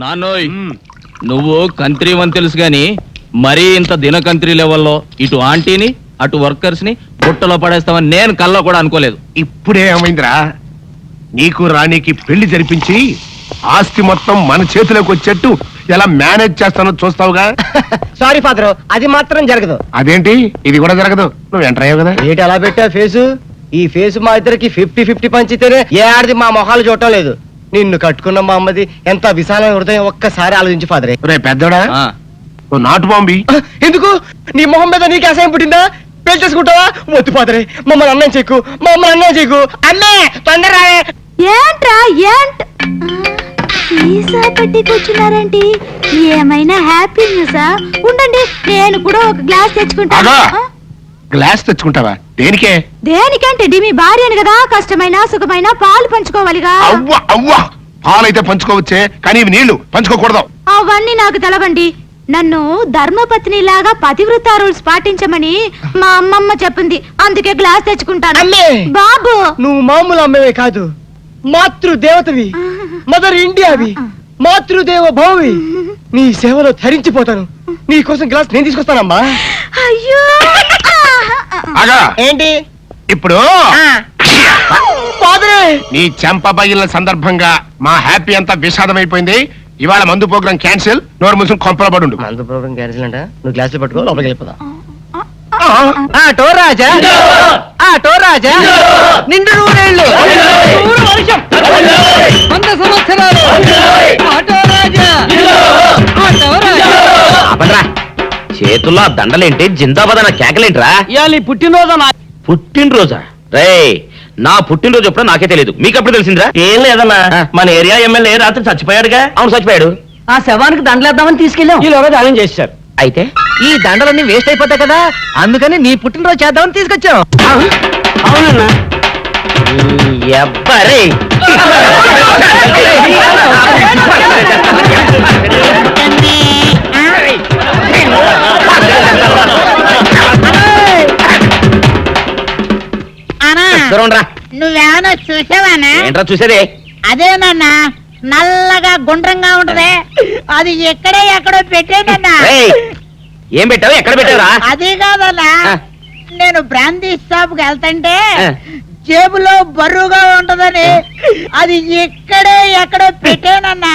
నాన్నోయ్ నువ్వు కంత్రి అని తెలుసు గాని మరీ ఇంత దినకంత్రి లెవెల్లో ఇటు ఆంటీని అటు వర్కర్స్ ని బుట్టలో పడేస్తామని నేను కల్లో కూడా అనుకోలేదు. ఇప్పుడే ఏమైందిరా, నీకు రాణికి పెళ్లి జరిపించి ఆస్తి మొత్తం మన చేతిలోకి వచ్చేట్టు ఎలా మేనేజ్ చేస్తానో చూస్తావుగా. సారీ ఫాదర్, అది మాత్రం జరగదు. అదేంటి, ఇది కూడా జరగదు? నువ్వు ఎంటర్ అయ్యావు కదా. ఏంటి అలా పెట్టా ఫేసు? ఈ ఫేసు మా ఇద్దరికి 50-50 పంచితేనే ఏ ఆడది మా మొహాలు చూడటం లేదు. నిన్ను కట్టుకున్న మా అమ్మది ఎంత విశాలమైన హృదయం, ఒక్కసారి ఆలోచించి ఫాదరే. రే పెద్దోడా, నువ్వు నాటు బాంబి. ఎందుకు? నీ మొహం మీద నీకు అసహ్యం పుట్టిందా? పెళ్లి చేసుకుంటావా? వద్దు ఫాదరే, మమ్మల్ని అన్నం చేయకు, మమ్మల్ని అన్నం చేయకు. అన్నే తొందర. ఏంట్రా ఏంట్ సీసా పెట్టి కూర్చున్నారేంటి? ఏమైనా హ్యాపీ న్యూసా? ఉండండి, నేను కూడా ఒక గ్లాస్ తెచ్చుకుంటాను. గ్లాస్ తెచ్చుకుంటావా? దేనికే? దేనికంటే మీ భార్యను కదా, కష్టమైన సుఖమైన పాలు పంచుకోవాలిగా. అవ్వా అవ్వా, పాలైతే పంచుకోవచ్చే, కానీ ఇవి నీళ్లు పంచుకోకూడదు. అవన్నీ నాకు తెలవండి. నన్ను ధర్మపత్ని లాగా పతివృత రూల్స్ పాటించమని మా అమ్మమ్మ చెప్పింది, అందుకే గ్లాస్ తెచ్చుకుంటాను. బాబు, నువ్వు మామూలు అమ్మవే కాదు, మాతృదేవతవి, మదర్ ఇండియావి, మాతృదేవ భవవి. నీ సేవలో ధరించిపోతాను. నీ కోసం గ్లాస్ నేను తీసుకొస్తానమ్మా. అయ్యో ఏంటి ఇప్పుడు ఫాదరే? నీ చెంప పగిలిన సందర్భంగా మా హ్యాపీ అంతా విషాదమైపోయింది. ఇవాళ మందు ప్రోగ్రాం క్యాన్సిల్. నోరు ముసుగు కొంపల పడు. మందు ప్రోగ్రాం క్యాన్సిల్ అంట. నువ్వు గ్లాసులు పట్టుకో, లోపలికి వెళ్ళిపోదా. టోరాజా, టోరాజా, నిండు నూరేళ్ళు, వర్షం, 100 సంవత్సరాలు. చేతుల్లో దండలేంటి, జిందాబాద్ అన్న కేకలేంట్రా? పుట్టినరోజా? రే, నా పుట్టినరోజు ఎప్పుడో నాకే తెలియదు, మీకు ఎప్పుడు తెలిసిందిరా? ఏం లేదన్నా, మన ఏరియా ఎమ్మెల్యే రాత్రి చచ్చిపోయాడుగా. అవును, చచ్చిపోయాడు. ఆ శవానికి దండలేద్దామని తీసుకెళ్ళాం. ఈలోగా ఛాలెంజ్ చేశారు. అయితే ఈ దండలన్నీ వేస్ట్ అయిపోతాయి కదా, అందుకని నీ పుట్టినరోజు చేద్దామని తీసుకొచ్చాం. అవునన్నా. ఎవ్వరే నువ్వేమన్నా చూసావానా? ఏంట్రా చూసేదే? అదేనన్నా, నల్లగా గుండ్రంగా ఉంటదే, అది ఎక్కడో పెట్టేనన్నా. ఏం పెట్టావు? ఎక్కడ పెట్టావురా? అది కాదన్నా, నేను బ్రాందీ షాప్ కి వెళ్తుంటే జేబులో బరువుగా ఉంటదని అది ఎక్కడో పెట్టానన్నా.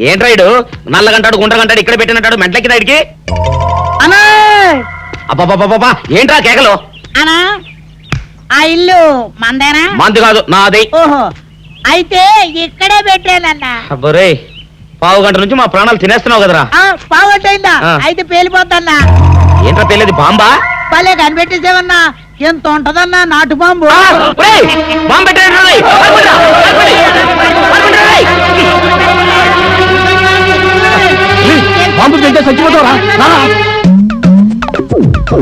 ఏంట్రా ఇడు నల్లగంటాడు గుండ్రగంటాడు ఇక్కడ పెట్టినట్టాడు మెంట్లకి దాడికి? అన్నా అబ్బాబాబాబా, ఏంట్రా కేకలు? అన్నా, ఆ ఇల్లు మందేనా? మంది కాదు, నాది. ఓహో, అయితే ఇక్కడే పెట్టానన్నా. అబ్బరే, పావు గంట నుంచి మా ప్రాణాలు తినేస్తున్నావు కదరా. పావట్టయిందా? అయితే పేలిపోతాన్నా. ఏంట్రా పేలేది? బాంబా? భలే కనిపెట్టేసేవన్నా, ఎంత ఉంటదన్నా నాటు బాంబు. బాంబు బాంబు తింటే చచ్చిపోతావరా?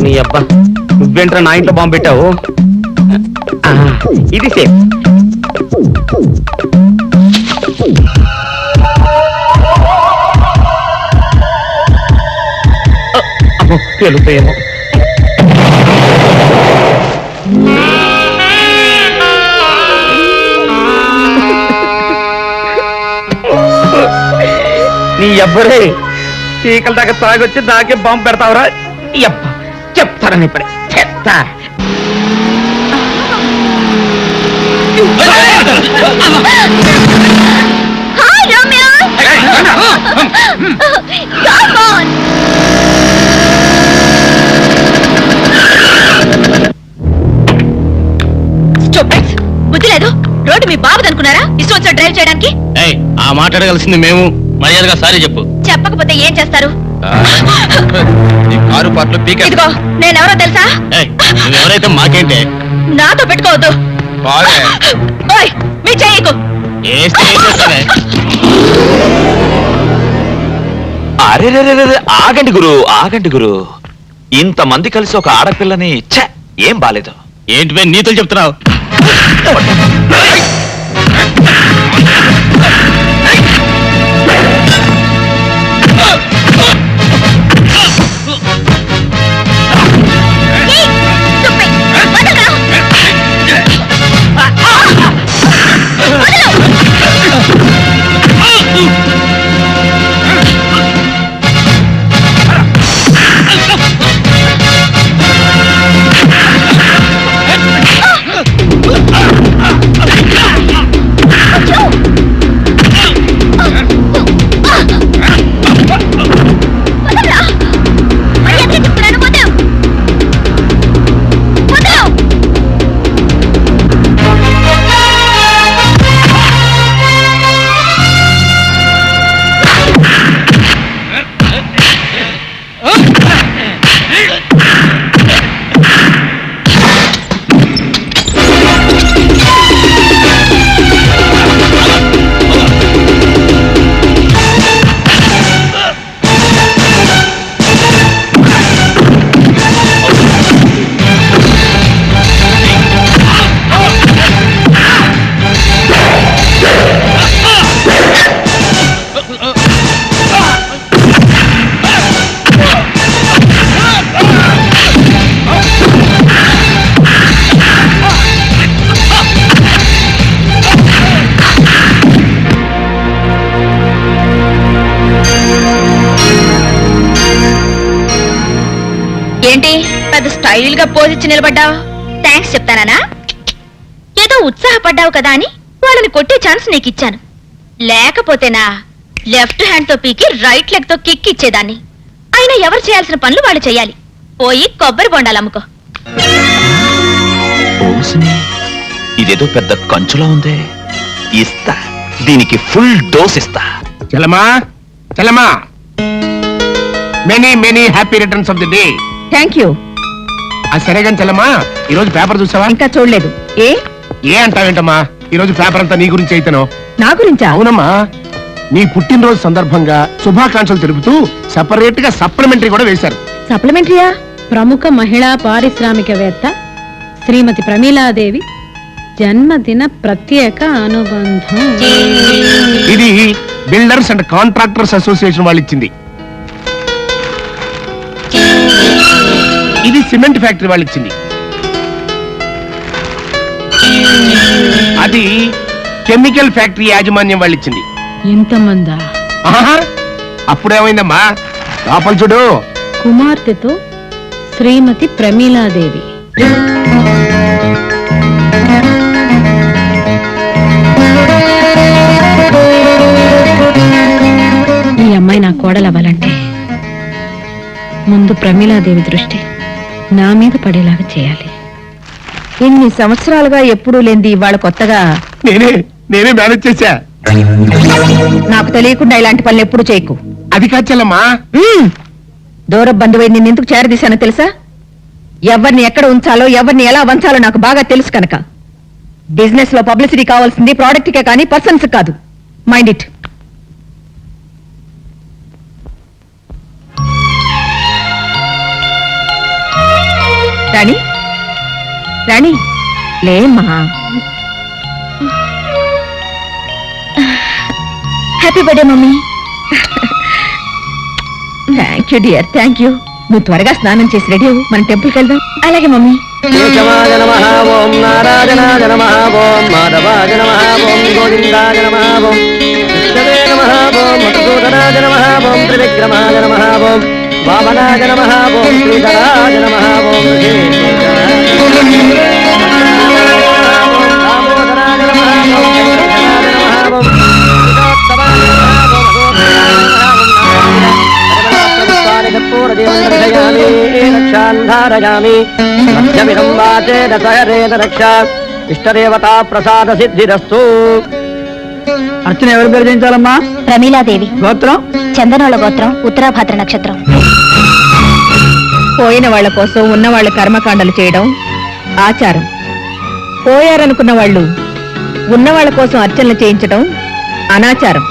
నీ అబ్బా, నువ్వేంట్రా నా ఇంట్లో బాంబు పెట్టావు? ఇది సేఫ్. అమ్మో, పేలుతాయేమో. నీ ఎవ్వరే చీకల దాకా తాగొచ్చి దాకే బాంబు పెడతావురా? అబ్బా, చెప్తారని ఇప్పుడే చెప్తా. Hi, Romeo! Come on! Stupid! బుద్ధి లేదు. రోడ్డు మీ బాబుది అనుకున్నారా? ఇష్టం వచ్చా డ్రైవ్ చేయడానికి? ఆ మాట్లాడగలిసింది మేము. మర్యాదగా సారీ చెప్పు. చెప్పకపోతే ఏం చేస్తారు? కారు పాటలు పీకే. ఇదిగో, నేనెవరో తెలుసా? ఎవరైతే మాకేంటే? నాతో పెట్టుకోవద్దు. ఓయ్, మీ చెయ్యకు. అరే, ఆగండి గురు, ఆగండి గురు. ఇంతమంది కలిసి ఒక ఆడపిల్లని ఏం బాలేదు. ఏంటి నీతులు చెప్తున్నావు? స్టైల్ గా పోజిచ్చి నిలబడ్డావు. థ్యాంక్స్ చెప్తానా? ఏదో ఉత్సాహపడ్డావు కదా అని వాళ్ళని కొట్టే ఛాన్స్ నీకు ఇచ్చాను. లేకపోతేనా లెఫ్ట్ హ్యాండ్ తో పీకి రైట్ లెగ్ తో కిక్ ఇచ్చేదాన్ని. అయినా ఎవరు చేయాల్సిన పనులు వాళ్ళు చేయాలి. పోయి కొబ్బరి బొండాలు అమ్ముకో. ఇదేదో పెద్ద కంచులా ఉంది. ఇస్తా, దీనికి ఫుల్ డోస్ ఇస్తా. Chalama Chalama, many many happy returns of the day. Thank you. సరే కానీ చలమా, ఈ రోజు పేపర్ చూసావా? ఇంకా చూడలేదు. ఏ అంటావేంటమ్మా, ఈ రోజు పేపర్ అంతా నీ గురించి అయితేనో. నా గురించా? అవునమ్మా, నీ పుట్టినరోజు సందర్భంగా శుభాకాంక్షలు తెలుపుతూ సెపరేట్ గా సప్లిమెంటరీ కూడా వేశారు. సప్లిమెంటరీయా? ప్రముఖ మహిళా పారిశ్రామికవేత్త శ్రీమతి ప్రమీలాదేవి జన్మదిన ప్రత్యేక అనుబంధం. ఇది బిల్డర్స్ అండ్ కాంట్రాక్టర్స్ అసోసియేషన్ వాళ్ళు ఇచ్చింది. ఇది సిమెంట్ ఫ్యాక్టరీ వాళ్ళు ఇచ్చింది. అది కెమికల్ ఫ్యాక్టరీ యాజమాన్యం వాళ్ళు ఇచ్చింది. ఇంతమందా? ఆహా, అప్పుడేమైందమ్మా, లోపల చూడు. కుమార్తెతో శ్రీమతి ప్రమీలాదేవి. ఈ అమ్మాయి నా కోడలవ్వాలంటే ముందు ప్రమీలాదేవి దృష్టి నా మీద పడేలాగా చేయాలి. ఇన్ని సంవత్సరాలుగా ఎప్పుడూ లేనిది ఇవాళ కొత్తగా నేనే మేనేజ్ చేశా. నాకు తెలియకుండా ఇలాంటి పనులు ఎప్పుడు చేయకు. అది కాచలమ్మా. దూర బంధువై నిన్నెందుకు చేరదీశానో తెలుసా? ఎవరిని ఎక్కడ ఉంచాలో, ఎవరిని ఎలా వంచాలో నాకు బాగా తెలుసు కనుక. బిజినెస్ లో పబ్లిసిటీ కావాల్సింది ప్రోడక్ట్ కే కానీ పర్సన్స్ కాదు. Mind it. రాణి, రాణి, లేమ్మా. Happy birthday mummy. Thank you dear, thank you. నువ్వు త్వరగా స్నానం చేసి రెడీ అవ్వు, మన టెంపుల్కి వెళ్దాం. అలాగే మమ్మీ. కేశవాయ నమః ఓం, నారాయణాయ నమః ఓం, మాధవాయ నమః ఓం, గోవిందాయ నమః ఓం, విష్ణవే నమః ఓం, మధుసూదనాయ నమః ఓం, త్రివిక్రమాయ నమః ఓం, వామనాయ నమః ఓం, శ్రీధరాయ నమః ఓం, ఇష్టదేవతా ప్రసాద సిద్ధిరస్తు. అర్చన ఎవరి పేరు చేయించాలమ్మా? ప్రమీలాదేవి. గోత్రం? చందనోళ గోత్రం, ఉత్తరాభాద్ర నక్షత్రం. పోయిన వాళ్ళ కోసం ఉన్న వాళ్ళ కర్మకాండలు చేయడం ఆచారం. పోయారనుకున్న వాళ్ళు ఉన్న వాళ్ళ కోసం అర్చనలు చేయించడం అనాచారం.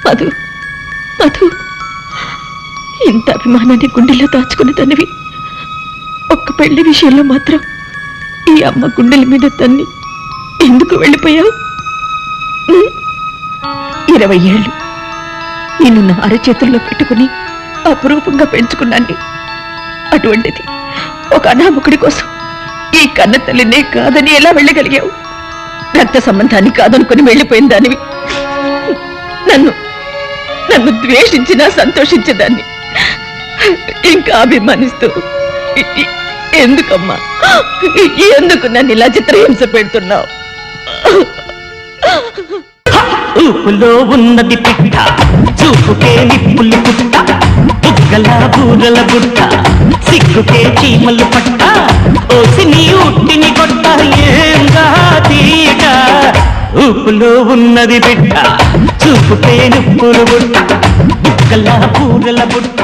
మధు, మధు, ఇంత అభిమానాన్ని గుండెల్లో దాచుకునే తనవి ఒక్క పెళ్లి విషయంలో మాత్రం ఈ అమ్మ గుండెల మీద తన్ని ఎందుకు వెళ్ళిపోయావు? 20 ఏళ్ళు నేను నా అరచేతుల్లో పెట్టుకుని అపురూపంగా పెంచుకున్నాన్ని. అటువంటిది ఒక అనామకుడి కోసం ఈ కన్న తల్లినే కాదని ఎలా వెళ్ళగలిగావు? రక్త సంబంధాన్ని కాదనుకుని వెళ్ళిపోయిన దానివి. నన్ను ద్వేషించినా సంతోషించేదాన్ని. ఇంకా అభిమానిస్తూ ఎందుకమ్మా, ఎందుకు నన్ను ఇలా చిత్రహింస పెడుతున్నావు? ఊపులో ఉన్నది పిట్ట, చూపుకే నిప్పులు పుట్ట, బుగ్గల బూరల బుట్ట, సిగ్గుకే చీమలు పట్ట, ఓసి నీ ఉట్టిని కొట్ట, ఏంగా తీట. ఊపులో ఉన్నది బిడ్డ, చూపుకే నిప్పులు బుట్ట, బుగ్గల బూరల బుట్ట.